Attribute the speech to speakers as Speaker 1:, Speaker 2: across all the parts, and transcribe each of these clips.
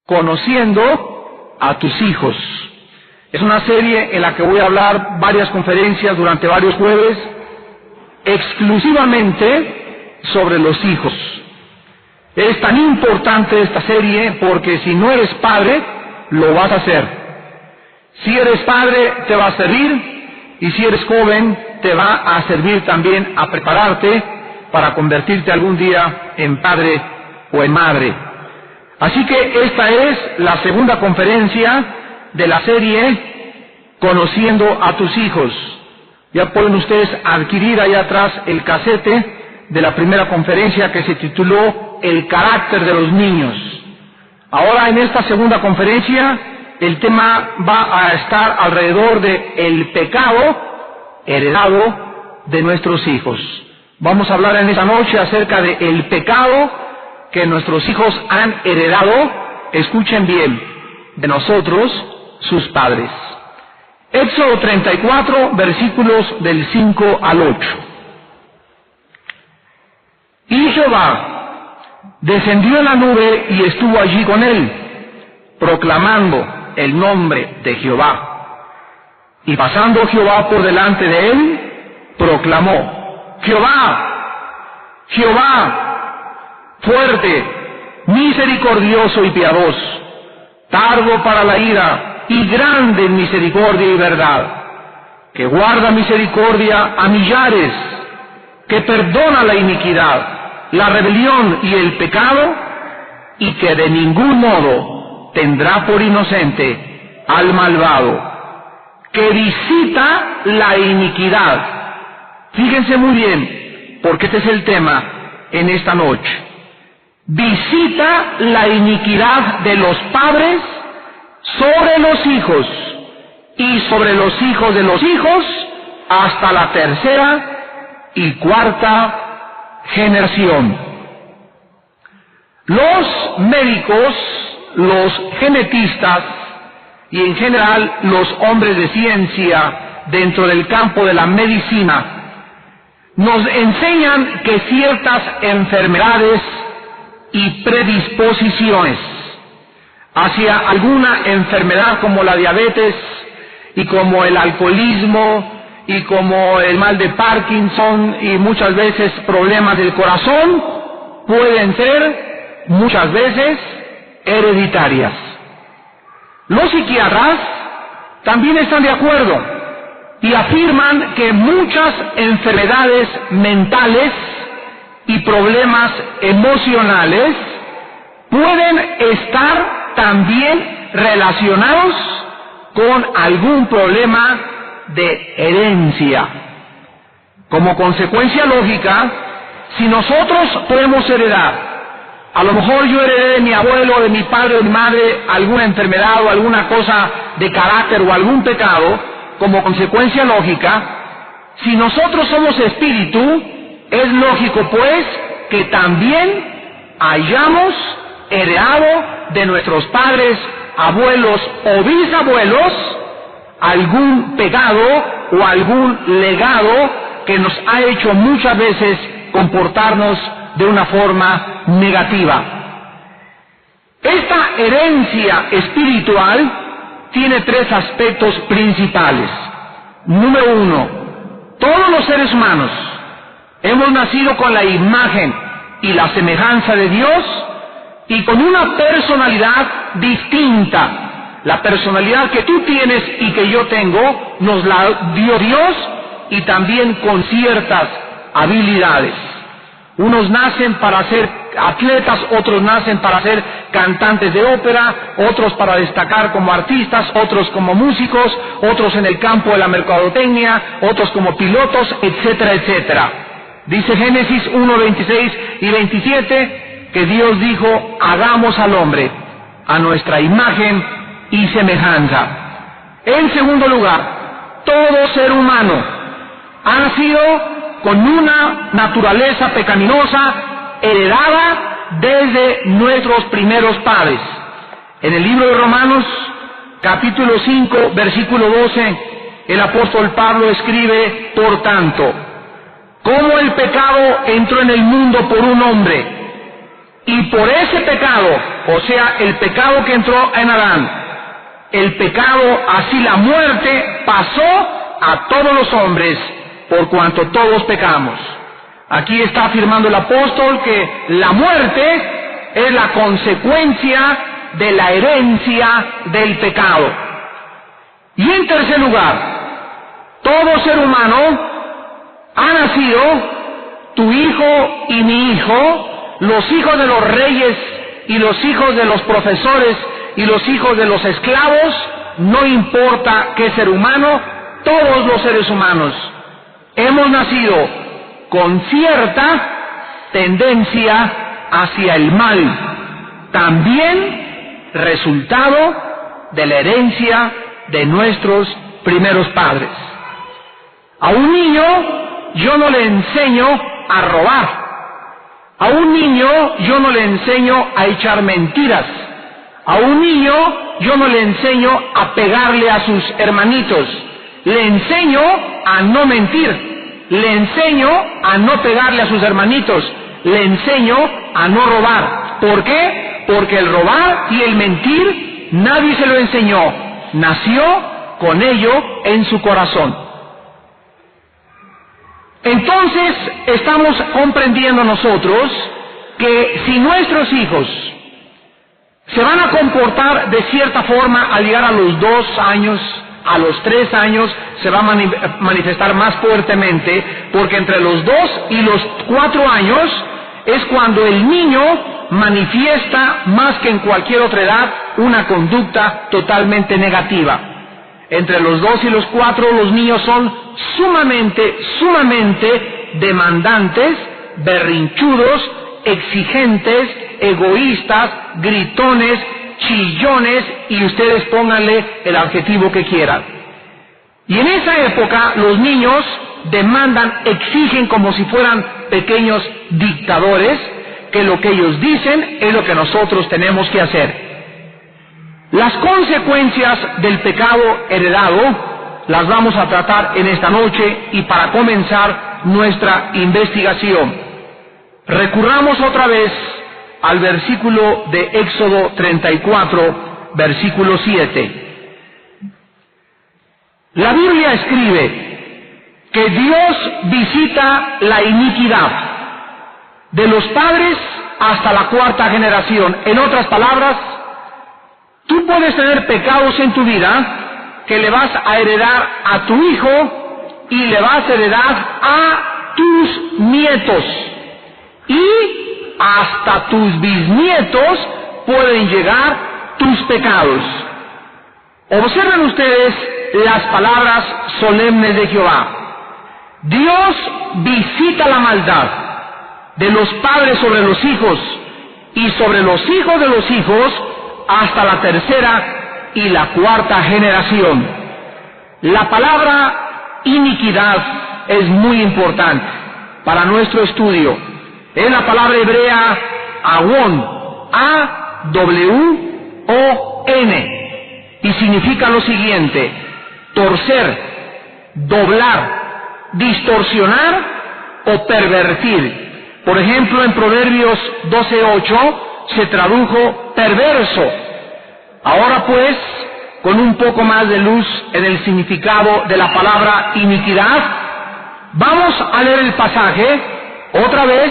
Speaker 1: conociendo a tus hijos. Es una serie en la que voy a hablar varias conferencias durante varios jueves, exclusivamente sobre los hijos. Es tan importante esta serie porque si no eres padre, lo vas a hacer. Si eres padre, te va a servir, y si eres joven, te va a servir también a prepararte para convertirte algún día en padre o en madre. Así que esta es la segunda conferencia de la serie Conociendo a tus hijos. Ya pueden ustedes adquirir allá atrás el casete de la primera conferencia que se tituló El carácter de los niños. Ahora en esta segunda conferencia el tema va a estar alrededor de el pecado heredado de nuestros hijos. Vamos a hablar en esta noche acerca de el pecado que nuestros hijos han heredado, escuchen bien, de nosotros, sus padres. Éxodo 34, versículos del 5 al 8. Y Jehová descendió en la nube y estuvo allí con él, proclamando el nombre de Jehová. Y pasando Jehová por delante de él, proclamó: Jehová, Jehová, fuerte, misericordioso y piadoso, tardo para la ira, y grande en misericordia y verdad, que guarda misericordia a millares, que perdona la iniquidad, la rebelión y el pecado, y que de ningún modo tendrá por inocente al malvado, que visita la iniquidad. Fíjense muy bien, porque este es el tema en esta noche. Visita la iniquidad de los padres sobre los hijos, y sobre los hijos de los hijos, hasta la tercera y cuarta generación. Los médicos, los genetistas y en general los hombres de ciencia dentro del campo de la medicina nos enseñan que ciertas enfermedades y predisposiciones hacia alguna enfermedad como la diabetes y como el alcoholismo y como el mal de Parkinson y muchas veces problemas del corazón pueden ser muchas veces hereditarias. Los psiquiatras también están de acuerdo y afirman que muchas enfermedades mentales y problemas emocionales pueden estar también relacionados con algún problema de herencia. Como consecuencia lógica, si nosotros podemos heredar, a lo mejor yo heredé de mi abuelo, de mi padre o de mi madre alguna enfermedad o alguna cosa de carácter o algún pecado, como consecuencia lógica, si nosotros somos espíritu, es lógico pues que también hayamos heredado de nuestros padres, abuelos o bisabuelos algún pecado o algún legado que nos ha hecho muchas veces comportarnos de una forma negativa. Esta herencia espiritual tiene tres aspectos principales. Número uno, todos los seres humanos hemos nacido con la imagen y la semejanza de Dios y con una personalidad distinta. La personalidad que tú tienes y que yo tengo nos la dio Dios, y también con ciertas habilidades. Unos nacen para ser atletas, otros nacen para ser cantantes de ópera, otros para destacar como artistas, otros como músicos, otros en el campo de la mercadotecnia, otros como pilotos, etcétera, etcétera. Dice Génesis 1, 26 y 27 que Dios dijo: hagamos al hombre a nuestra imagen y semejanza. En segundo lugar, todo ser humano ha nacido con una naturaleza pecaminosa heredada desde nuestros primeros padres. En el libro de Romanos, capítulo 5, versículo 12, el apóstol Pablo escribe: por tanto, como el pecado entró en el mundo por un hombre, Y por ese pecado, o sea, el pecado que entró en Adán, el pecado, así la muerte, pasó a todos los hombres, por cuanto todos pecamos. Aquí está afirmando el apóstol que la muerte es la consecuencia de la herencia del pecado. Y en tercer lugar, todo ser humano ha nacido, tu hijo y mi hijo, los hijos de los reyes y los hijos de los profesores y los hijos de los esclavos, no importa qué ser humano, todos los seres humanos hemos nacido con cierta tendencia hacia el mal, también resultado de la herencia de nuestros primeros padres. A un niño yo no le enseño a robar. A un niño yo no le enseño a echar mentiras. A un niño yo no le enseño a pegarle a sus hermanitos. Le enseño a no mentir. Le enseño a no pegarle a sus hermanitos. Le enseño a no robar. ¿Por qué? Porque el robar y el mentir nadie se lo enseñó. Nació con ello en su corazón. Entonces estamos comprendiendo nosotros que si nuestros hijos se van a comportar de cierta forma al llegar a los 2 años, a los 3 años, se va a manifestar más fuertemente, porque entre los 2 y los 4 años es cuando el niño manifiesta más que en cualquier otra edad una conducta totalmente negativa. Entre los 2 y los 4 los niños son sumamente demandantes, berrinchudos, exigentes, egoístas, gritones, chillones, y ustedes pónganle el adjetivo que quieran. Y en esa época los niños demandan, exigen como si fueran pequeños dictadores, que lo que ellos dicen es lo que nosotros tenemos que hacer. Las consecuencias del pecado heredado las vamos a tratar en esta noche, y para comenzar nuestra investigación, recurramos otra vez al versículo de Éxodo 34, versículo 7. La Biblia escribe que Dios visita la iniquidad de los padres hasta la 4ª generación. En otras palabras, tú puedes tener pecados en tu vida que le vas a heredar a tu hijo y le vas a heredar a tus nietos. Y hasta tus bisnietos pueden llegar tus pecados. Observen ustedes las palabras solemnes de Jehová. Dios visita la maldad de los padres sobre los hijos y sobre los hijos de los hijos hasta la 3ª y la 4ª generación. La palabra iniquidad es muy importante para nuestro estudio. Es la palabra hebrea awon, A-W-O-N, y significa lo siguiente: torcer, doblar, distorsionar o pervertir. Por ejemplo, en Proverbios 12:8 se tradujo perverso. Ahora pues, con un poco más de luz en el significado de la palabra iniquidad, vamos a leer el pasaje otra vez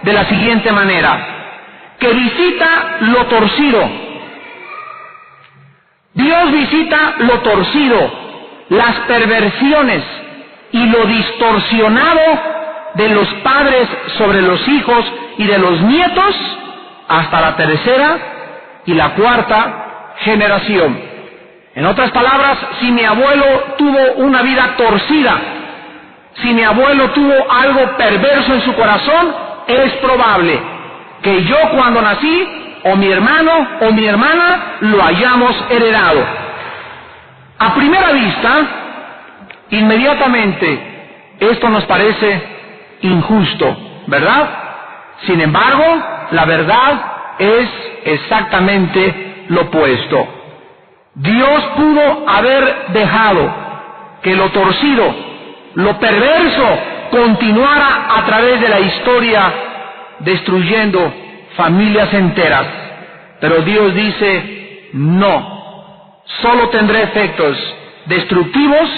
Speaker 1: de la siguiente manera: que visita lo torcido. Dios visita lo torcido, las perversiones y lo distorsionado de los padres sobre los hijos y de los nietos hasta la 3ª y la 4ª generación. En otras palabras, si mi abuelo tuvo una vida torcida, si mi abuelo tuvo algo perverso en su corazón, es probable que yo, cuando nací, o mi hermano o mi hermana, lo hayamos heredado. A primera vista, inmediatamente, esto nos parece injusto, ¿verdad? Sin embargo, la verdad es exactamente lo opuesto. Dios pudo haber dejado que lo torcido, lo perverso, continuara a través de la historia, destruyendo familias enteras. Pero Dios dice, no, solo tendré efectos destructivos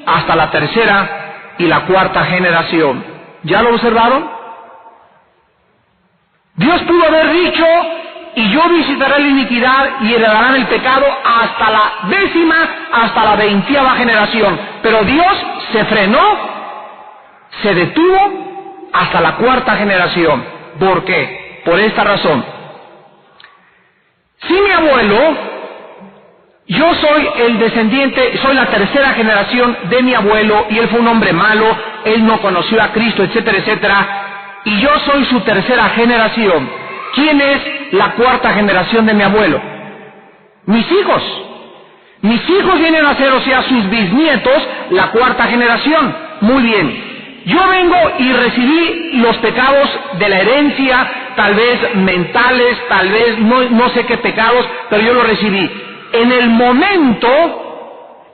Speaker 1: hasta la tercera y la cuarta generación. ¿Ya lo observaron? Dios pudo haber dicho, y yo visitaré la iniquidad y heredarán el pecado hasta la 10ª, hasta la 20ª generación. Pero Dios se frenó, se detuvo hasta la 4ª generación. ¿Por qué? Por esta razón. Si mi abuelo, yo soy el descendiente, soy la tercera generación de mi abuelo, y él fue un hombre malo, él no conoció a Cristo, etcétera, etcétera, y yo soy su tercera generación. ¿Quién es la 4ª generación de mi abuelo? Mis hijos. Mis hijos vienen a ser, o sea, sus bisnietos, la 4ª generación. Muy bien. Yo vengo y recibí los pecados de la herencia, tal vez mentales, tal vez no sé qué pecados, pero yo los recibí. En el momento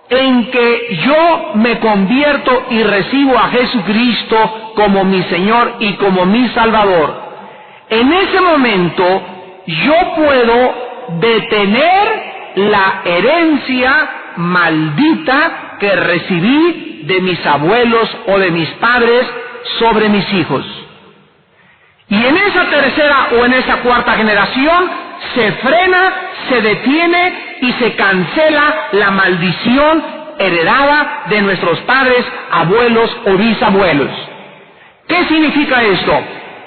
Speaker 1: en que yo me convierto y recibo a Jesucristo como mi Señor y como mi Salvador, en ese momento yo puedo detener la herencia maldita que recibí de mis abuelos o de mis padres sobre mis hijos. Y en esa tercera o en esa 4ª generación se frena, se detiene y se cancela la maldición heredada de nuestros padres, abuelos o bisabuelos. ¿Qué significa esto?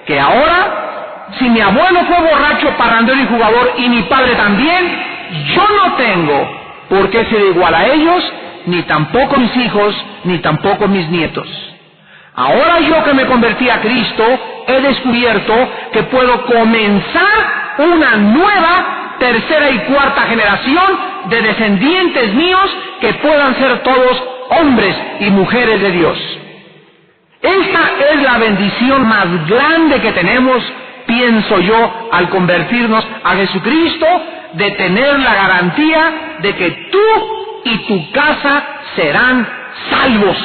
Speaker 1: Que ahora, si mi abuelo fue borracho, parrandero y jugador, y mi padre también, yo no tengo por qué ser igual a ellos, ni tampoco mis hijos, ni tampoco mis nietos. Ahora yo que me convertí a Cristo, he descubierto que puedo comenzar una nueva tercera y 4ª generación de descendientes míos que puedan ser todos hombres y mujeres de Dios. Esta es la bendición más grande que tenemos, pienso yo, al convertirnos a Jesucristo, de tener la garantía de que tú y tu casa serán salvos.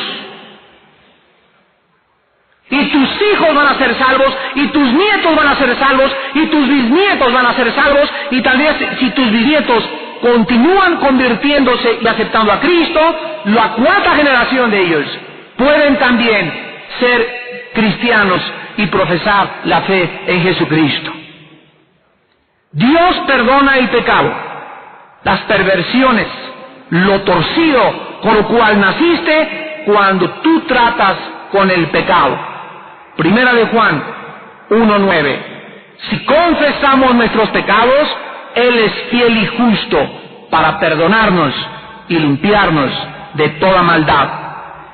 Speaker 1: Y tus hijos van a ser salvos, y tus nietos van a ser salvos, y tus bisnietos van a ser salvos, y tal vez si tus bisnietos continúan convirtiéndose y aceptando a Cristo, la 4ª generación de ellos pueden también ser cristianos y profesar la fe en Jesucristo. Dios perdona el pecado, las perversiones, lo torcido con lo cual naciste cuando tú tratas con el pecado. Primera de Juan 1:9. Si confesamos nuestros pecados, Él es fiel y justo para perdonarnos y limpiarnos de toda maldad.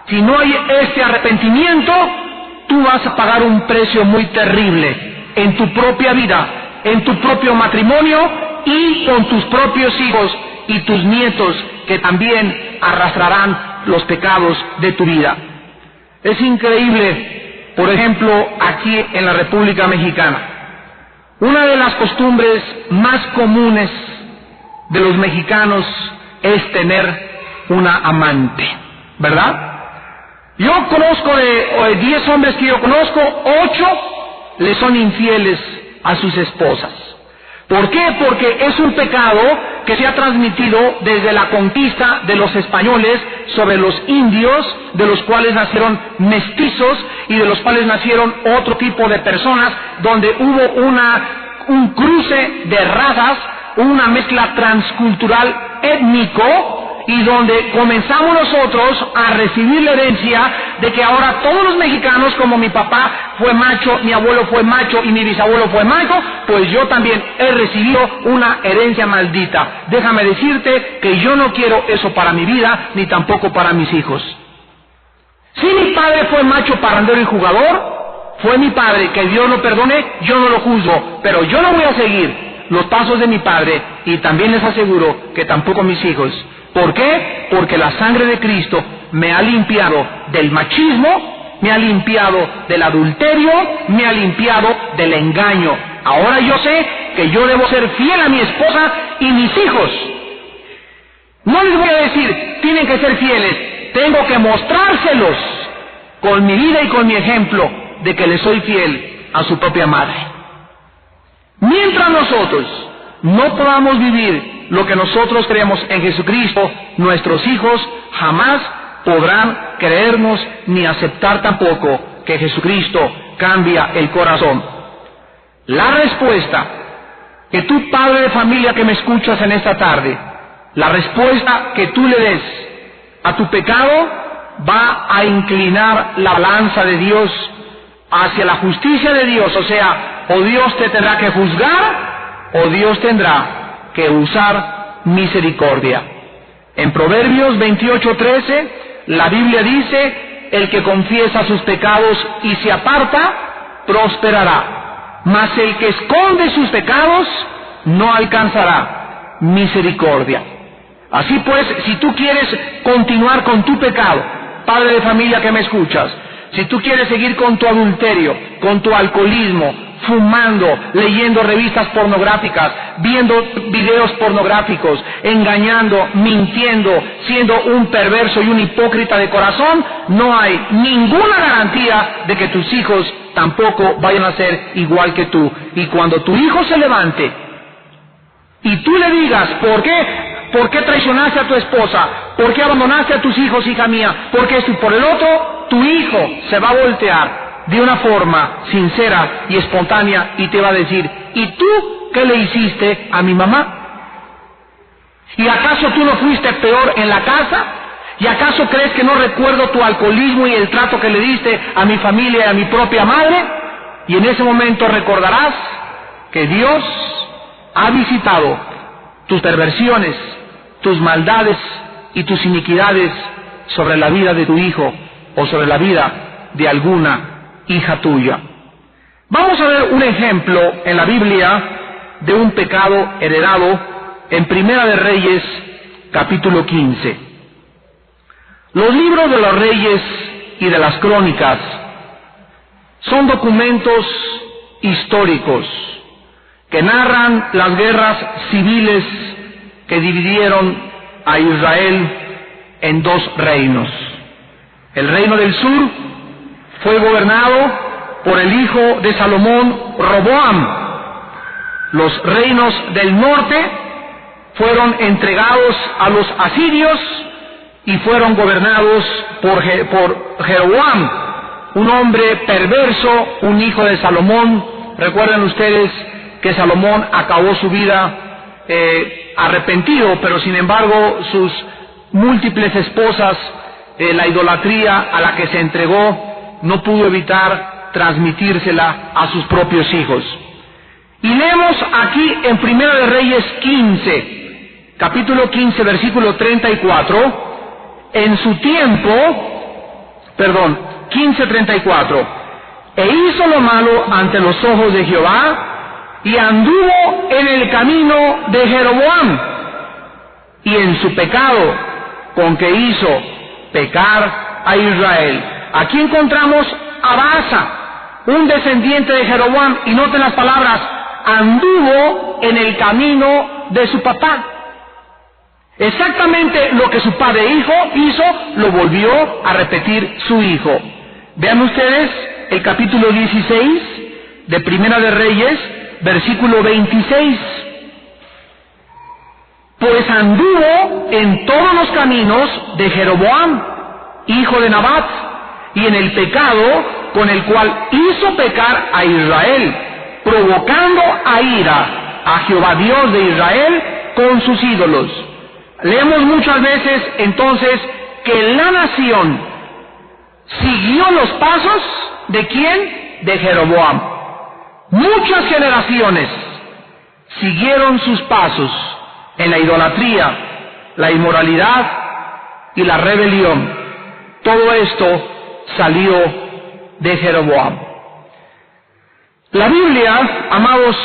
Speaker 1: Si no hay este arrepentimiento, tú vas a pagar un precio muy terrible en tu propia vida, en tu propio matrimonio y con tus propios hijos y tus nietos, que también arrastrarán los pecados de tu vida. Es increíble, por ejemplo, aquí en la República Mexicana, una de las costumbres más comunes de los mexicanos es tener una amante, ¿verdad? Yo conozco de 10 hombres que yo conozco, 8 le son infieles a sus esposas. ¿Por qué? Porque es un pecado que se ha transmitido desde la conquista de los españoles sobre los indios, de los cuales nacieron mestizos y de los cuales nacieron otro tipo de personas, donde hubo un cruce de razas, una mezcla transcultural étnico, y donde comenzamos nosotros a recibir la herencia de que ahora todos los mexicanos, como mi papá fue macho, mi abuelo fue macho y mi bisabuelo fue macho, pues yo también he recibido una herencia maldita. Déjame decirte que yo no quiero eso para mi vida, ni tampoco para mis hijos. Si mi padre fue macho, parrandero y jugador, fue mi padre, que Dios lo perdone, yo no lo juzgo, pero yo no voy a seguir los pasos de mi padre, y también les aseguro que tampoco mis hijos. ¿Por qué? Porque la sangre de Cristo me ha limpiado del machismo, me ha limpiado del adulterio, me ha limpiado del engaño. Ahora yo sé que yo debo ser fiel a mi esposa y mis hijos. No les voy a decir, tienen que ser fieles, tengo que mostrárselos con mi vida y con mi ejemplo de que les soy fiel a su propia madre. Mientras nosotros no podamos vivir lo que nosotros creemos en Jesucristo, nuestros hijos jamás podrán creernos ni aceptar tampoco que Jesucristo cambia el corazón. La respuesta que tú, padre de familia que me escuchas en esta tarde, la respuesta que tú le des a tu pecado va a inclinar la balanza de Dios hacia la justicia de Dios. O sea, o Dios te tendrá que juzgar o Dios tendrá que usar misericordia. En Proverbios 28:13 la Biblia dice: el que confiesa sus pecados y se aparta, prosperará. Mas el que esconde sus pecados no alcanzará misericordia. Así pues, si tú quieres continuar con tu pecado, padre de familia que me escuchas, si tú quieres seguir con tu adulterio, con tu alcoholismo, fumando, leyendo revistas pornográficas, viendo videos pornográficos, engañando, mintiendo, siendo un perverso y un hipócrita de corazón, no hay ninguna garantía de que tus hijos tampoco vayan a ser igual que tú. Y cuando tu hijo se levante y tú le digas: ¿por qué? ¿Por qué traicionaste a tu esposa? ¿Por qué abandonaste a tus hijos, hija mía? ¿Por qué esto y por el otro? Tu hijo se va a voltear de una forma sincera y espontánea y te va a decir: ¿y tú qué le hiciste a mi mamá? ¿Y acaso tú no fuiste peor en la casa? ¿Y acaso crees que no recuerdo tu alcoholismo y el trato que le diste a mi familia y a mi propia madre? Y en ese momento recordarás que Dios ha visitado tus perversiones, tus maldades y tus iniquidades sobre la vida de tu hijo o sobre la vida de alguna hija tuya. Vamos a ver un ejemplo en la Biblia de un pecado heredado en Primera de Reyes, capítulo 15. Los libros de los reyes y de las crónicas son documentos históricos que narran las guerras civiles que dividieron a Israel en dos reinos. El reino del sur fue gobernado por el hijo de Salomón, Roboam. Los reinos del norte fueron entregados a los asirios y fueron gobernados por Jeroboam, un hombre perverso, un hijo de Salomón. Recuerden ustedes que Salomón acabó su vida arrepentido, pero sin embargo sus múltiples esposas, la idolatría a la que se entregó, no pudo evitar transmitírsela a sus propios hijos. Y leemos aquí en Primera de Reyes 15, capítulo 15, versículo 34, en su tiempo, 15:34, e hizo lo malo ante los ojos de Jehová, y anduvo en el camino de Jeroboam, y en su pecado, con que hizo pecar a Israel. Aquí encontramos a Baasa, un descendiente de Jeroboam, y noten las palabras: anduvo en el camino de su papá. Exactamente lo que su padre e hijo hizo, lo volvió a repetir su hijo. Vean ustedes el capítulo 16 de Primera de Reyes, versículo 26. Pues anduvo en todos los caminos de Jeroboam, hijo de Nabat, y en el pecado con el cual hizo pecar a Israel, provocando a ira a Jehová Dios de Israel con sus ídolos. Leemos muchas veces entonces que la nación siguió los pasos ¿de quién? De Jeroboam. Muchas generaciones siguieron sus pasos en la idolatría, la inmoralidad y la rebelión. Todo esto salió de Jeroboam. La Biblia, amados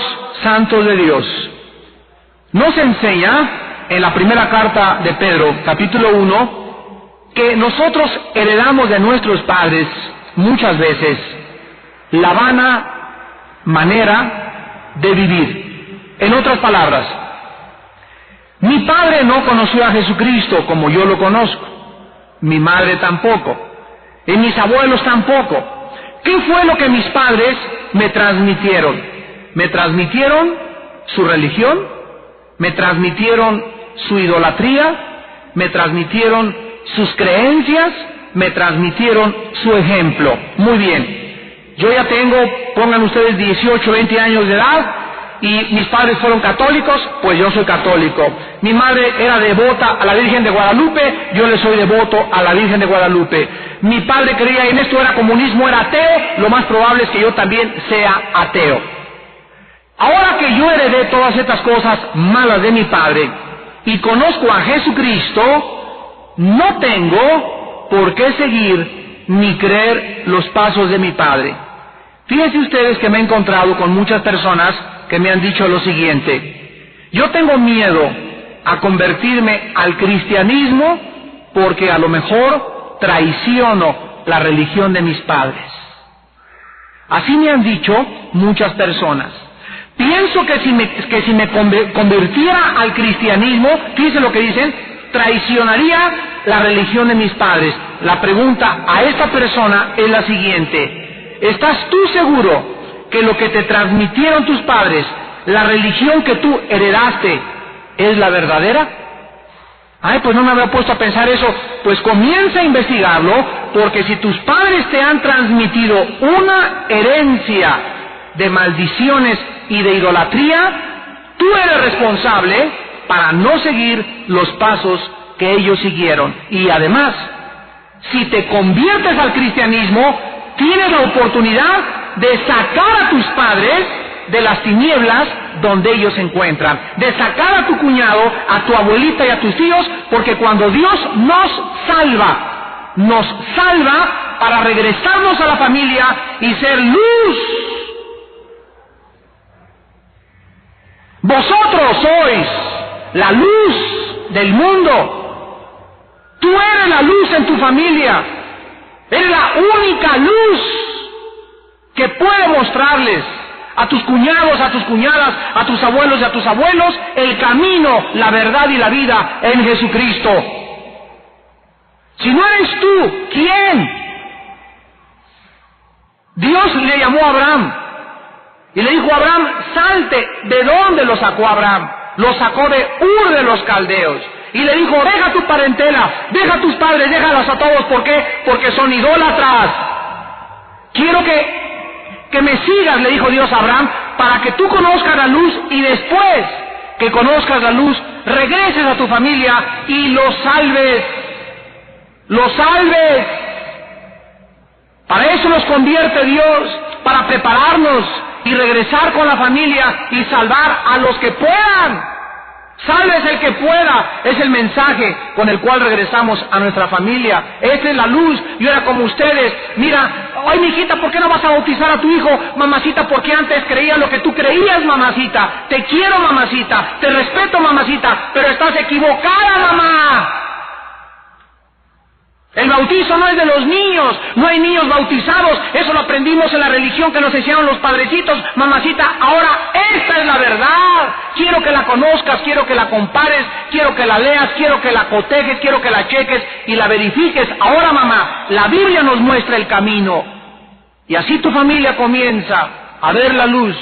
Speaker 1: santos de Dios, nos enseña en la primera carta de Pedro, capítulo 1, que nosotros heredamos de nuestros padres muchas veces la vana manera de vivir. En otras palabras, mi padre no conoció a Jesucristo como yo lo conozco, mi madre tampoco, y mis abuelos tampoco. ¿Qué fue lo que mis padres me transmitieron? Me transmitieron su religión, me transmitieron su idolatría, me transmitieron sus creencias, me transmitieron su ejemplo. Muy bien, yo ya tengo, pongan ustedes 18, 20 años de edad, y mis padres fueron católicos, pues yo soy católico. Mi madre era devota a la Virgen de Guadalupe, yo le soy devoto a la Virgen de Guadalupe. Mi padre creía en esto, era comunismo, era ateo, lo más probable es que yo también sea ateo. Ahora que yo heredé todas estas cosas malas de mi padre y conozco a Jesucristo, no tengo por qué seguir ni creer los pasos de mi padre. Fíjense ustedes que me he encontrado con muchas personas que me han dicho lo siguiente: yo tengo miedo a convertirme al cristianismo porque a lo mejor traiciono la religión de mis padres. Así me han dicho muchas personas. Pienso que si me convirtiera al cristianismo, fíjense lo que dicen, traicionaría la religión de mis padres. La pregunta a esta persona es la siguiente: ¿estás tú seguro que lo que te transmitieron tus padres, la religión que tú heredaste, es la verdadera? Ay, pues no me había puesto a pensar eso. Pues comienza a investigarlo, porque si tus padres te han transmitido una herencia de maldiciones y de idolatría, tú eres responsable para no seguir los pasos que ellos siguieron. Y además, si te conviertes al cristianismo, tienes la oportunidad de sacar a tus padres de las tinieblas donde ellos se encuentran, de sacar a tu cuñado, a tu abuelita y a tus tíos, porque cuando Dios nos salva para regresarnos a la familia y ser luz. Vosotros sois la luz del mundo. Tú eres la luz en tu familia. Eres la única luz que puede mostrarles a tus cuñados, a tus cuñadas, a tus abuelos y a tus abuelos el camino, la verdad y la vida en Jesucristo. Si no eres tú, ¿quién? Dios le llamó a Abraham y le dijo a Abraham: salte. ¿De dónde lo sacó Abraham? Lo sacó de Ur de los Caldeos. Y le dijo: deja tu parentela, deja a tus padres, déjalos a todos. ¿Por qué? Porque son idólatras. Quiero que me sigas, le dijo Dios a Abraham, para que tú conozcas la luz y después que conozcas la luz, regreses a tu familia y los salves. ¡Los salves! Para eso nos convierte Dios, para prepararnos y regresar con la familia y salvar a los que puedan. Sálvese el que pueda, es el mensaje con el cual regresamos a nuestra familia. Esa es la luz. Yo era como ustedes. Mira, ay, mijita, ¿por qué no vas a bautizar a tu hijo? Mamacita, ¿por qué antes creía lo que tú creías, mamacita? Te quiero, mamacita, te respeto, mamacita, pero estás equivocada, mamá. El bautizo no es de los niños, no hay niños bautizados, eso lo aprendimos en la religión que nos enseñaron los padrecitos. Mamacita, ahora esta es la verdad. Quiero que la conozcas, quiero que la compares, quiero que la leas, quiero que la cotejes, quiero que la cheques y la verifiques. Ahora, mamá, la Biblia nos muestra el camino. Y así tu familia comienza a ver la luz,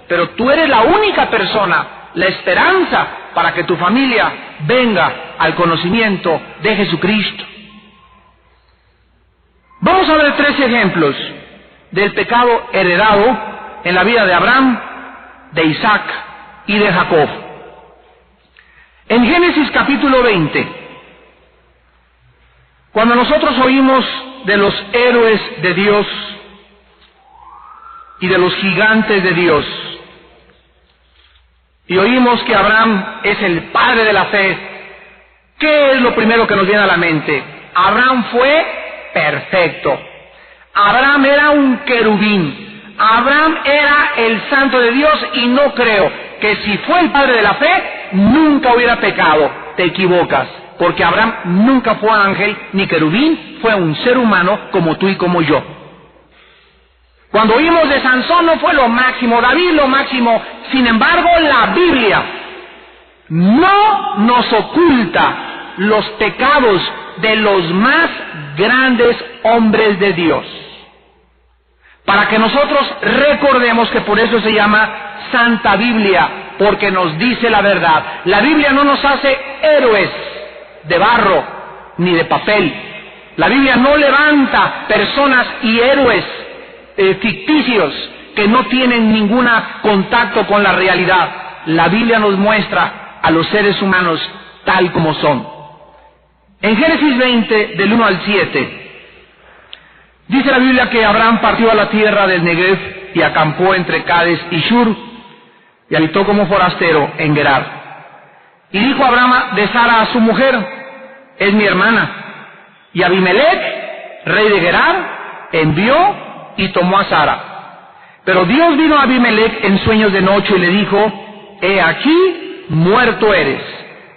Speaker 1: pero tú eres la única persona, la esperanza para que tu familia venga al conocimiento de Jesucristo. Vamos a ver 3 ejemplos del pecado heredado en la vida de Abraham, de Isaac y de Jacob. En Génesis capítulo 20, cuando nosotros oímos de los héroes de Dios y de los gigantes de Dios, y oímos que Abraham es el padre de la fe, ¿qué es lo primero que nos viene a la mente? Abraham fue perfecto. Abraham era un querubín. Abraham era el santo de Dios y no creo que si fue el padre de la fe nunca hubiera pecado. Te equivocas, porque Abraham nunca fue ángel ni querubín, fue un ser humano como tú y como yo. Cuando oímos de Sansón no fue lo máximo, David lo máximo. Sin embargo, la Biblia no nos oculta los pecados de los más grandes hombres de Dios. para que nosotros recordemos que por eso se llama Santa Biblia, porque nos dice la verdad. La Biblia no nos hace héroes de barro ni de papel. La Biblia no levanta personas y héroes ficticios que no tienen ningún contacto con la realidad. La Biblia nos muestra a los seres humanos tal como son. En Génesis 20, del 1 al 7, dice la Biblia que Abraham partió a la tierra del Negev y acampó entre Cades y Shur, y habitó como forastero en Gerar. Y dijo Abraham de Sara a su mujer: es mi hermana. Y Abimelech, rey de Gerar, envió y tomó a Sara. Pero Dios vino a Abimelech en sueños de noche y le dijo: he aquí, muerto eres,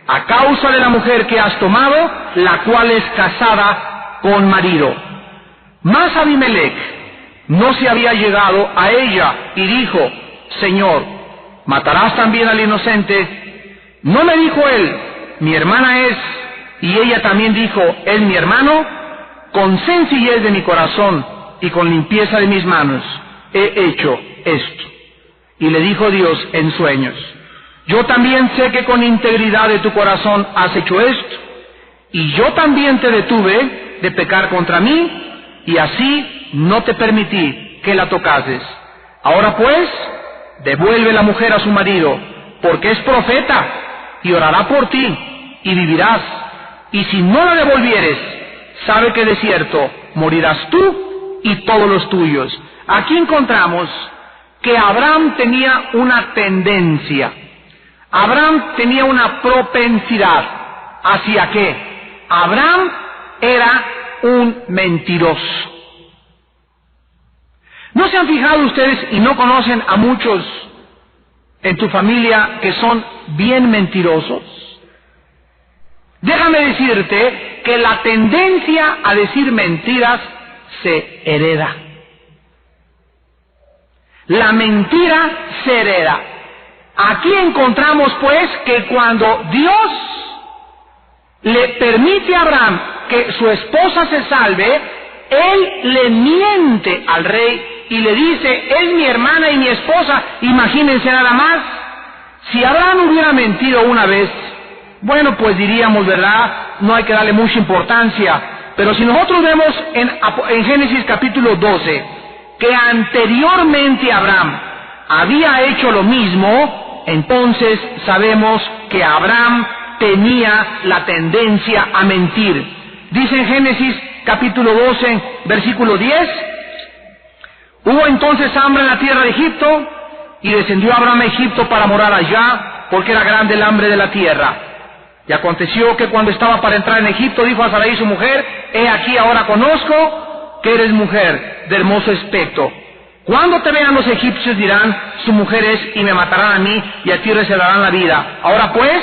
Speaker 1: a causa de la mujer que has tomado, la cual es casada con marido. Mas Abimelech no se había llegado a ella y dijo: Señor, ¿matarás también al inocente? No me dijo él: mi hermana es, y ella también dijo: es mi hermano. Con sencillez de mi corazón y con limpieza de mis manos he hecho esto. Y le dijo Dios en sueños: yo también sé que con integridad de tu corazón has hecho esto, y yo también te detuve de pecar contra mí, y así no te permití que la tocases. Ahora pues, devuelve la mujer a su marido, porque es profeta, y orará por ti, y vivirás. Y si no la devolvieres, sabe que de cierto morirás tú y todos los tuyos. Aquí encontramos que Abraham tenía una tendencia. Abraham tenía una propensidad. ¿Hacia qué? Abraham era un mentiroso. ¿No se han fijado ustedes y no conocen a muchos en tu familia que son bien mentirosos? Déjame decirte que la tendencia a decir mentiras se hereda. La mentira se hereda. Aquí encontramos pues que cuando Dios le permite a Abraham que su esposa se salve, él le miente al rey y le dice: es mi hermana y mi esposa. Imagínense nada más. Si Abraham hubiera mentido una vez, bueno, pues diríamos, ¿verdad?, no hay que darle mucha importancia. Pero si nosotros vemos en Génesis capítulo 12, que anteriormente Abraham había hecho lo mismo, entonces sabemos que Abraham tenía la tendencia a mentir. Dice en Génesis capítulo 12, versículo 10, hubo entonces hambre en la tierra de Egipto, y descendió Abraham a Egipto para morar allá, porque era grande el hambre de la tierra. Y aconteció que cuando estaba para entrar en Egipto, dijo a Sarai su mujer: he aquí ahora conozco que eres mujer de hermoso aspecto. Cuando te vean los egipcios dirán: su mujer es, y me matarán a mí, y a ti reservarán la vida. Ahora pues,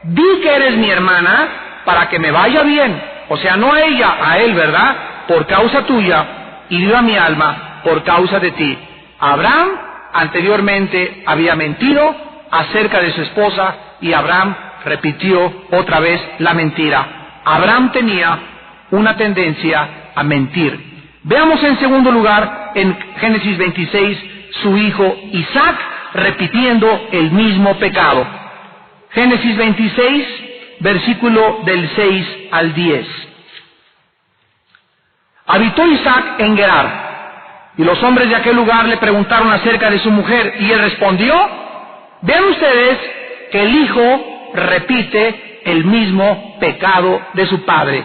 Speaker 1: di que eres mi hermana, para que me vaya bien. O sea, no a ella, a él, ¿verdad? Por causa tuya, y viva mi alma por causa de ti. Abraham anteriormente había mentido acerca de su esposa, y Abraham repitió otra vez la mentira. Abraham tenía una tendencia a mentir. Veamos en segundo lugar, en Génesis 26, su hijo Isaac repitiendo el mismo pecado. Génesis 26, versículo del 6 al 10. Habitó Isaac en Gerar, y los hombres de aquel lugar le preguntaron acerca de su mujer, y él respondió. Vean ustedes que el hijo repite el mismo pecado de su padre: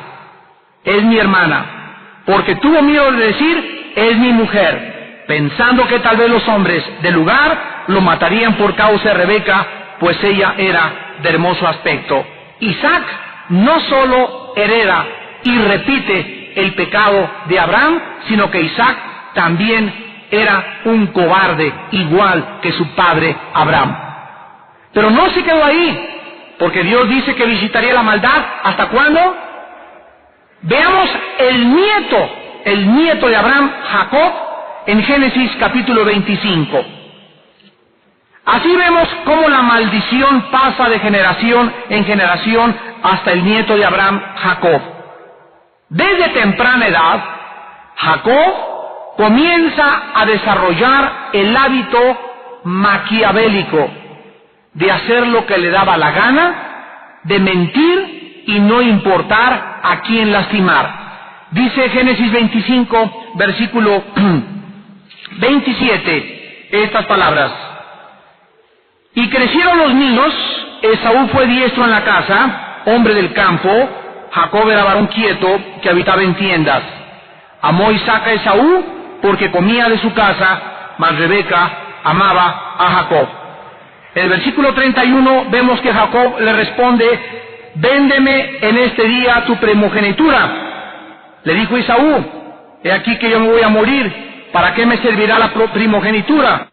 Speaker 1: es mi hermana, porque tuvo miedo de decir: es mi mujer, pensando que tal vez los hombres del lugar lo matarían por causa de Rebeca, pues ella era de hermoso aspecto. Isaac no solo hereda y repite el pecado de Abraham, sino que Isaac también era un cobarde, igual que su padre Abraham. Pero no se quedó ahí, porque Dios dice que visitaría la maldad. ¿Hasta cuándo? Veamos el nieto de Abraham, Jacob, en Génesis capítulo 25. Así vemos cómo la maldición pasa de generación en generación hasta el nieto de Abraham, Jacob. Desde temprana edad, Jacob comienza a desarrollar el hábito maquiavélico de hacer lo que le daba la gana, de mentir y no importar a quién lastimar. Dice Génesis 25, versículo 27, estas palabras: y crecieron los niños, Esaú fue diestro en la casa, hombre del campo, Jacob era varón quieto que habitaba en tiendas. Amó Isaac a Esaú porque comía de su casa, mas Rebeca amaba a Jacob. En el versículo 31 vemos que Jacob le responde: véndeme en este día tu primogenitura. Le dijo Esaú: he aquí que yo me voy a morir, ¿para qué me servirá la primogenitura?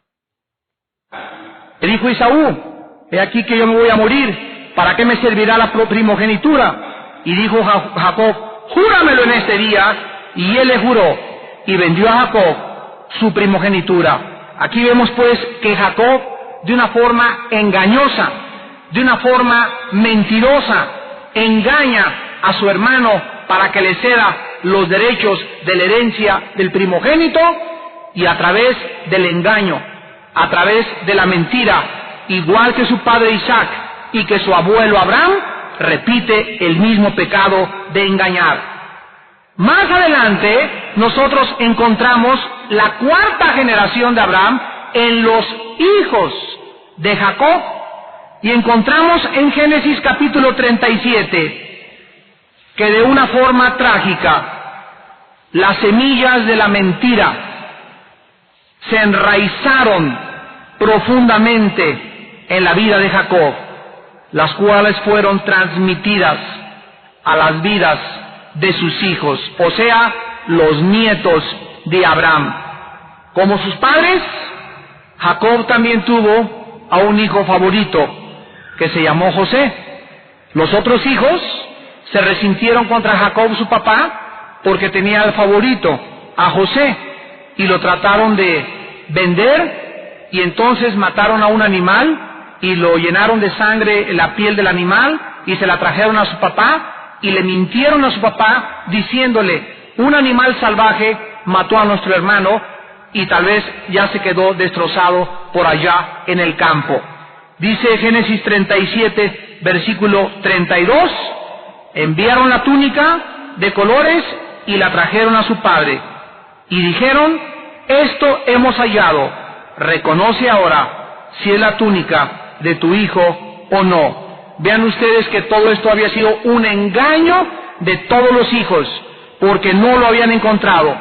Speaker 1: Le dijo Esaú: he aquí que yo me voy a morir, ¿para qué me servirá la primogenitura? Y dijo Jacob: júramelo en este día. Y él le juró, y vendió a Jacob su primogenitura. Aquí vemos pues que Jacob, de una forma engañosa, de una forma mentirosa, engaña a su hermano para que le ceda los derechos de la herencia del primogénito, y a través del engaño, a través de la mentira, igual que su padre Isaac y que su abuelo Abraham, repite el mismo pecado de engañar. Más adelante nosotros encontramos la cuarta generación de Abraham en los hijos de Jacob, y encontramos en Génesis capítulo 37 que de una forma trágica las semillas de la mentira se enraizaron profundamente en la vida de Jacob, las cuales fueron transmitidas a las vidas de sus hijos, o sea, los nietos de Abraham. Como sus padres, Jacob también tuvo a un hijo favorito que se llamó José. Los otros hijos se resintieron contra Jacob, su papá, porque tenía al favorito, a José, y lo trataron de vender, y entonces mataron a un animal y lo llenaron de sangre la piel del animal y se la trajeron a su papá, y le mintieron a su papá diciéndole: un animal salvaje mató a nuestro hermano y tal vez ya se quedó destrozado por allá en el campo. Dice Génesis 37, versículo 32, enviaron la túnica de colores y la trajeron a su padre, y dijeron: esto hemos hallado, reconoce ahora si es la túnica de tu hijo o no. Vean ustedes que todo esto había sido un engaño de todos los hijos, porque no lo habían encontrado.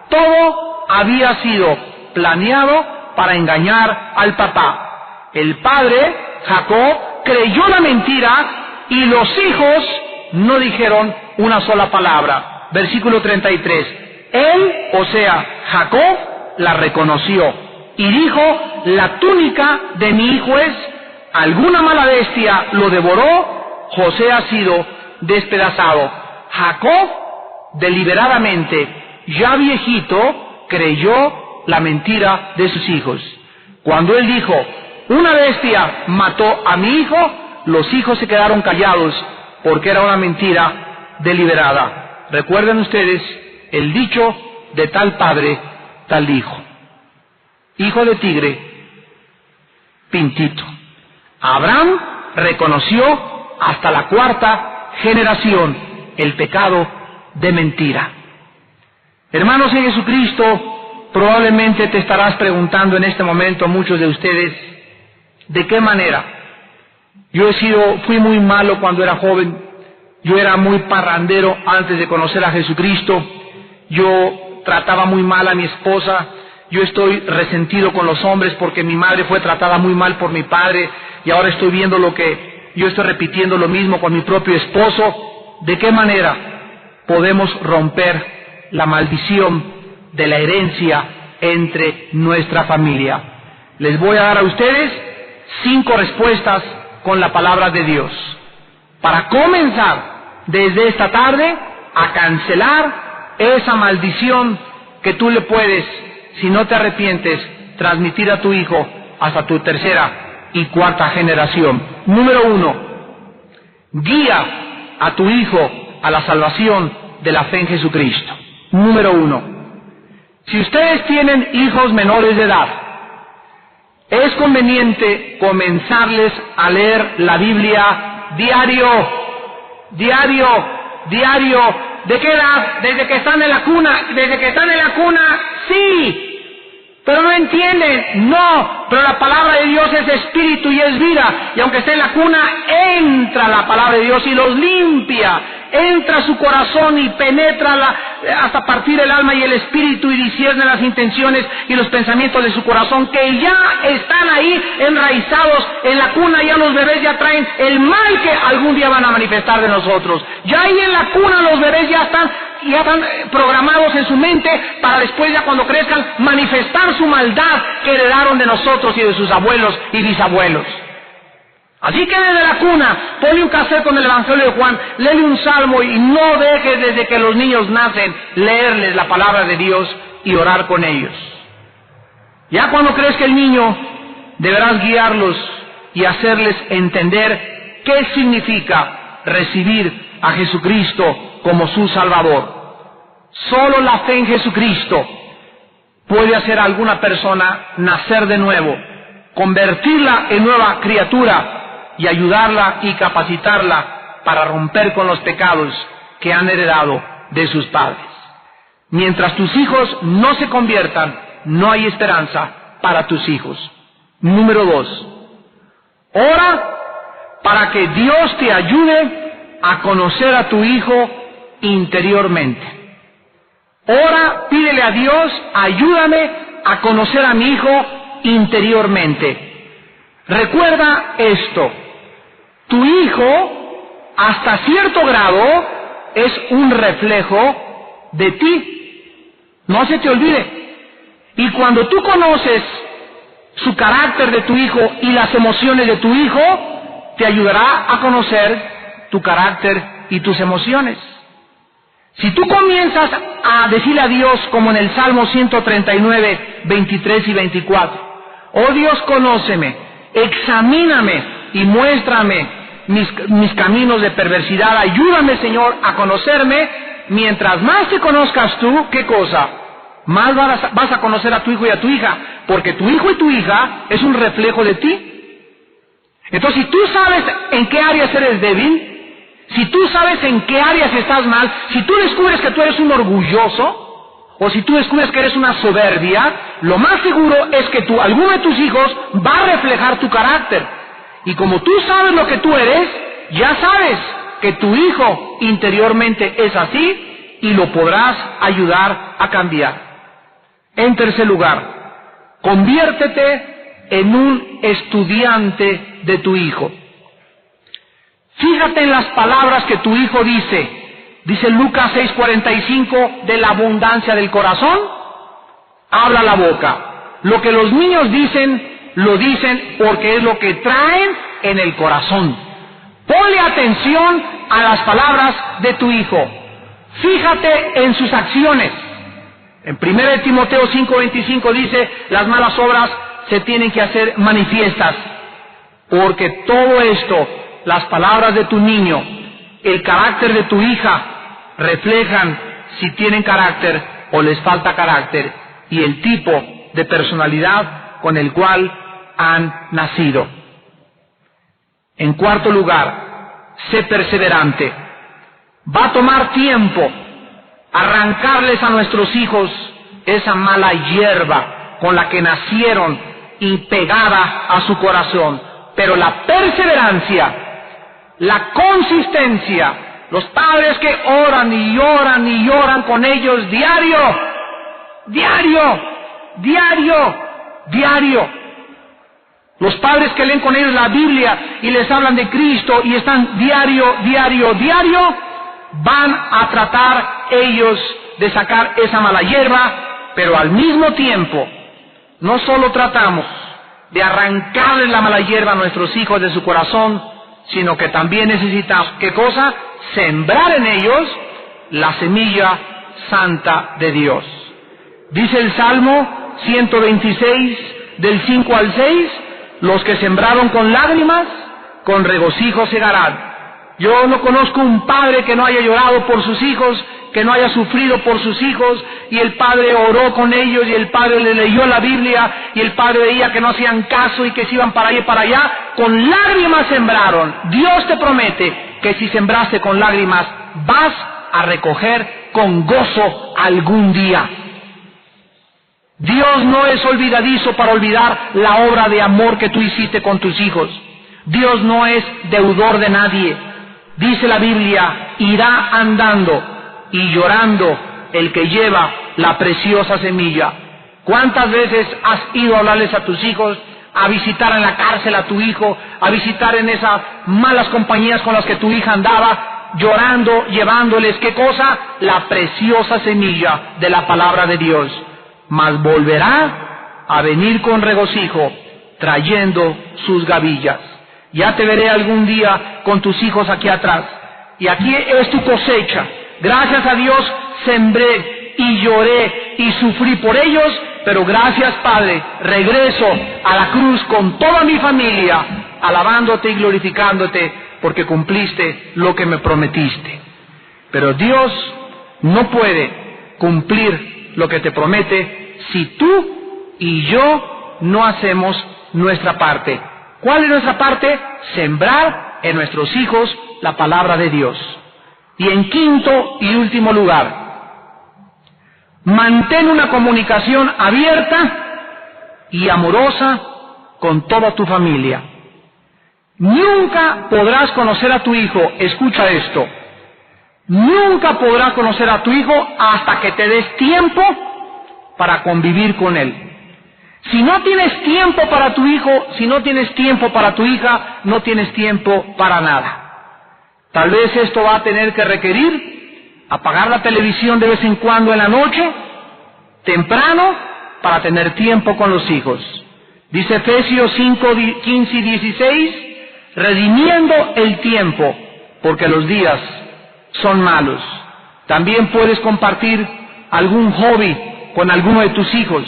Speaker 1: Todo había sido planeado para engañar al papá. El padre, Jacob, creyó la mentira y los hijos no dijeron una sola palabra. Versículo 33. Él, o sea, Jacob, la reconoció y dijo: la túnica de mi hijo es. Alguna mala bestia lo devoró, José ha sido despedazado. Jacob, deliberadamente, ya viejito, creyó la mentira de sus hijos. Cuando él dijo: una bestia mató a mi hijo, los hijos se quedaron callados, porque era una mentira deliberada. Recuerden ustedes el dicho de tal padre, tal hijo. Hijo de tigre, pintito. Abraham reconoció hasta la cuarta generación el pecado de mentira. Hermanos en Jesucristo, probablemente te estarás preguntando en este momento, muchos de ustedes: ¿de qué manera? Fui muy malo cuando era joven, yo era muy parrandero antes de conocer a Jesucristo, yo trataba muy mal a mi esposa, yo estoy resentido con los hombres porque mi madre fue tratada muy mal por mi padre, y ahora estoy viendo yo estoy repitiendo lo mismo con mi propio esposo. ¿De qué manera podemos romper la maldición de la herencia entre nuestra familia? Les voy a dar a ustedes 5 respuestas con la palabra de Dios, para comenzar desde esta tarde a cancelar esa maldición que tú le puedes, si no te arrepientes, transmitir a tu hijo hasta tu tercera y cuarta generación. Número 1, guía a tu hijo a la salvación de la fe en Jesucristo. Número 1, Si ustedes tienen hijos menores de edad, es conveniente comenzarles a leer la Biblia diario. ¿De qué edad? Desde que están en la cuna. ¿Desde que están en la cuna? Sí. Pero no entienden. No. Pero la palabra de Dios es espíritu y es vida. Y aunque esté en la cuna, entra la palabra de Dios y los limpia. Entra a su corazón y penetra hasta partir el alma y el espíritu y discierne las intenciones y los pensamientos de su corazón, que ya están ahí enraizados en la cuna. Ya los bebés ya traen el mal que algún día van a manifestar de nosotros. Ya ahí en la cuna los bebés ya están programados en su mente para después, ya cuando crezcan, manifestar su maldad que heredaron de nosotros y de sus abuelos y bisabuelos. Así que desde la cuna, ponle un cassette con el Evangelio de Juan, léele un salmo y no dejes desde que los niños nacen leerles la palabra de Dios y orar con ellos. Ya cuando crezca el niño, deberás guiarlos y hacerles entender qué significa recibir a Jesucristo como su Salvador. Solo la fe en Jesucristo puede hacer a alguna persona nacer de nuevo, convertirla en nueva criatura y ayudarla y capacitarla para romper con los pecados que han heredado de sus padres. Mientras tus hijos no se conviertan, no hay esperanza para tus hijos. Número 2, ora para que Dios te ayude a conocer a tu hijo interiormente. Ora, pídele a Dios, ayúdame a conocer a mi hijo interiormente. Recuerda esto: tu hijo, hasta cierto grado, es un reflejo de ti. No se te olvide. Y cuando tú conoces su carácter de tu hijo y las emociones de tu hijo, te ayudará a conocer tu carácter y tus emociones. Si tú comienzas a decirle a Dios, como en el Salmo 139, 23 y 24, oh Dios, conóceme, examíname y muéstrame mis caminos de perversidad, ayúdame, Señor, a conocerme. Mientras más te conozcas tú, ¿qué cosa? Más vas a conocer a tu hijo y a tu hija, porque tu hijo y tu hija es un reflejo de ti. Entonces, si tú sabes en qué áreas eres débil, si tú sabes en qué áreas estás mal, si tú descubres que tú eres un orgulloso, o si tú descubres que eres una soberbia, lo más seguro es que alguno de tus hijos va a reflejar tu carácter. Y como tú sabes lo que tú eres, ya sabes que tu hijo interiormente es así y lo podrás ayudar a cambiar. En tercer lugar, conviértete en un estudiante de tu hijo. Fíjate en las palabras que tu hijo dice. Dice Lucas 6:45, de la abundancia del corazón habla la boca. Lo que los niños dicen, lo dicen porque es lo que traen en el corazón. Ponle atención a las palabras de tu hijo. Fíjate en sus acciones. En 1 Timoteo 5:25 dice, las malas obras se tienen que hacer manifiestas, porque todo esto, las palabras de tu niño, el carácter de tu hija, reflejan si tienen carácter o les falta carácter y el tipo de personalidad con el cual han nacido. En cuarto lugar, sé perseverante. Va a tomar tiempo arrancarles a nuestros hijos esa mala hierba con la que nacieron y pegada a su corazón. Pero la perseverancia, la consistencia, los padres que oran y lloran y lloran con ellos diario. Los padres que leen con ellos la Biblia y les hablan de Cristo y están diario, van a tratar ellos de sacar esa mala hierba, pero al mismo tiempo, no solo tratamos de arrancarles la mala hierba a nuestros hijos de su corazón, sino que también necesitamos, ¿qué cosa? Sembrar en ellos la semilla santa de Dios. Dice el Salmo 126, del 5 al 6, los que sembraron con lágrimas, con regocijo segarán. Yo no conozco un padre que no haya llorado por sus hijos que no haya sufrido por sus hijos, y el padre oró con ellos, y el padre le leyó la Biblia, y el padre veía que no hacían caso y que se iban para allá y para allá. Con lágrimas sembraron. Dios te promete que si sembraste con lágrimas, vas a recoger con gozo algún día. Dios no es olvidadizo para olvidar la obra de amor que tú hiciste con tus hijos. Dios no es deudor de nadie. Dice la Biblia, irá andando y llorando el que lleva la preciosa semilla. ¿Cuántas veces has ido a hablarles a tus hijos, a visitar en la cárcel a tu hijo, a visitar en esas malas compañías con las que tu hija andaba, llorando, llevándoles, ¿qué cosa? La preciosa semilla de la palabra de Dios. Mas volverá a venir con regocijo, trayendo sus gavillas. Ya te veré algún día con tus hijos aquí atrás. Y aquí es tu cosecha. Gracias a Dios sembré y lloré y sufrí por ellos, pero gracias, Padre, regreso a la cruz con toda mi familia, alabándote y glorificándote, porque cumpliste lo que me prometiste. Pero Dios no puede cumplir lo que te promete si tú y yo no hacemos nuestra parte. ¿Cuál es nuestra parte? Sembrar en nuestros hijos la palabra de Dios. Y en quinto y último lugar, mantén una comunicación abierta y amorosa con toda tu familia. Nunca podrás conocer a tu hijo, escucha esto, nunca podrás conocer a tu hijo hasta que te des tiempo para convivir con él. Si no tienes tiempo para tu hijo, si no tienes tiempo para tu hija, no tienes tiempo para nada. Tal vez esto va a tener que requerir apagar la televisión de vez en cuando en la noche, temprano, para tener tiempo con los hijos. Dice Efesios 5, 15 y 16, redimiendo el tiempo, porque los días son malos. También puedes compartir algún hobby con alguno de tus hijos.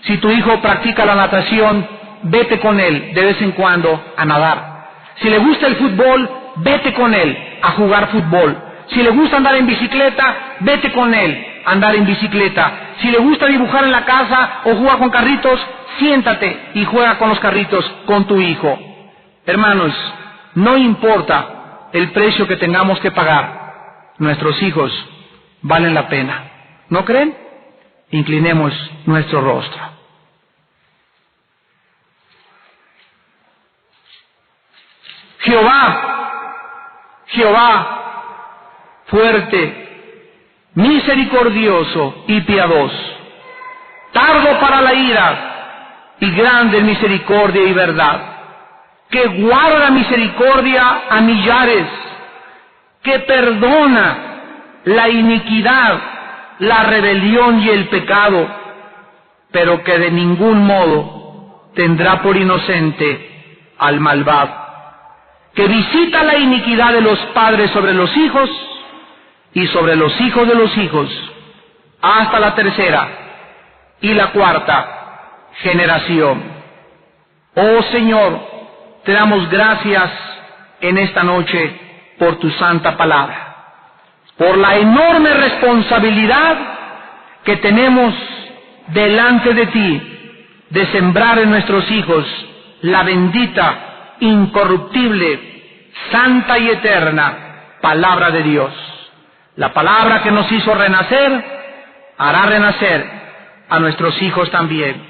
Speaker 1: Si tu hijo practica la natación, vete con él de vez en cuando a nadar. Si le gusta el fútbol, vete con él a jugar fútbol. Si le gusta andar en bicicleta, vete con él a andar en bicicleta. Si le gusta dibujar en la casa o jugar con carritos, siéntate y juega con los carritos con tu hijo. Hermanos, no importa el precio que tengamos que pagar, nuestros hijos valen la pena. ¿No creen? Inclinemos nuestro rostro. Jehová, fuerte, misericordioso y piadoso, tardo para la ira y grande en misericordia y verdad, que guarda misericordia a millares, que perdona la iniquidad, la rebelión y el pecado, pero que de ningún modo tendrá por inocente al malvado, que visita la iniquidad de los padres sobre los hijos y sobre los hijos de los hijos, hasta la tercera y la cuarta generación. Oh Señor, te damos gracias en esta noche por tu santa palabra, por la enorme responsabilidad que tenemos delante de ti de sembrar en nuestros hijos la bendita, incorruptible, santa y eterna palabra de Dios. La palabra que nos hizo renacer, hará renacer a nuestros hijos también.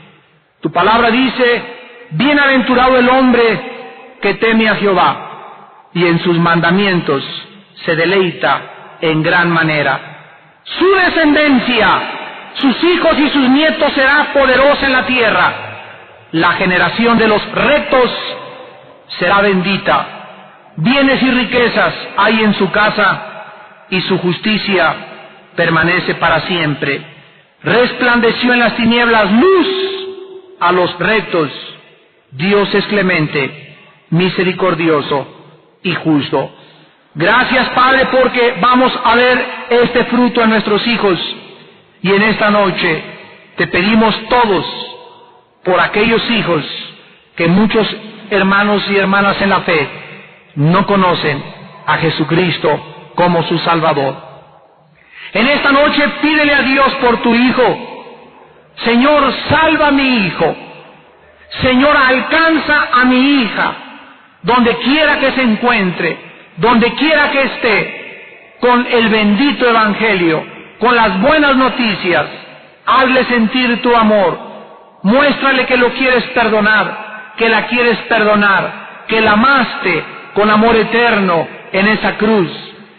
Speaker 1: Tu palabra dice, bienaventurado el hombre que teme a Jehová y en sus mandamientos se deleita en gran manera. Su descendencia, sus hijos y sus nietos será poderosa en la tierra. La generación de los rectos será bendita. Bienes y riquezas hay en su casa y su justicia permanece para siempre. Resplandeció en las tinieblas luz a los rectos. Dios es clemente, misericordioso y justo. Gracias, Padre, porque vamos a ver este fruto en nuestros hijos. Y en esta noche te pedimos todos por aquellos hijos que muchos hermanos y hermanas en la fe no conocen a Jesucristo como su Salvador. En esta noche pídele a Dios por tu hijo. Señor, salva a mi hijo. Señor, alcanza a mi hija, donde quiera que se encuentre, donde quiera que esté, con el bendito evangelio, con las buenas noticias. Hazle sentir tu amor. Muéstrale que lo quieres perdonar, que la quieres perdonar, que la amaste con amor eterno en esa cruz,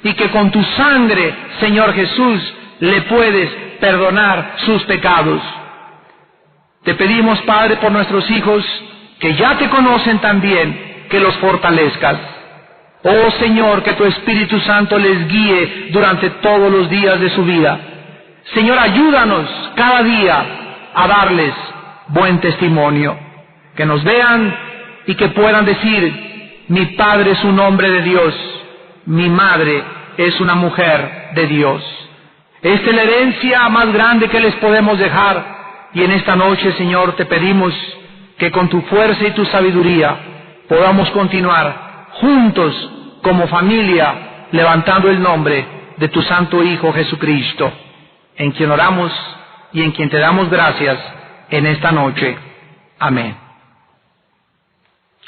Speaker 1: y que con tu sangre, Señor Jesús, le puedes perdonar sus pecados. Te pedimos, Padre, por nuestros hijos, que ya te conocen también, que los fortalezcas. Oh Señor, que tu Espíritu Santo les guíe durante todos los días de su vida. Señor, ayúdanos cada día a darles buen testimonio. Que nos vean y que puedan decir: mi padre es un hombre de Dios, mi madre es una mujer de Dios. Esta es la herencia más grande que les podemos dejar. Y en esta noche, Señor, te pedimos que con tu fuerza y tu sabiduría podamos continuar juntos como familia, levantando el nombre de tu Santo Hijo Jesucristo, en quien oramos y en quien te damos gracias en esta noche. Amén.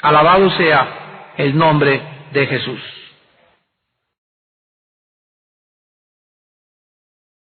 Speaker 1: Alabado sea el nombre de Jesús.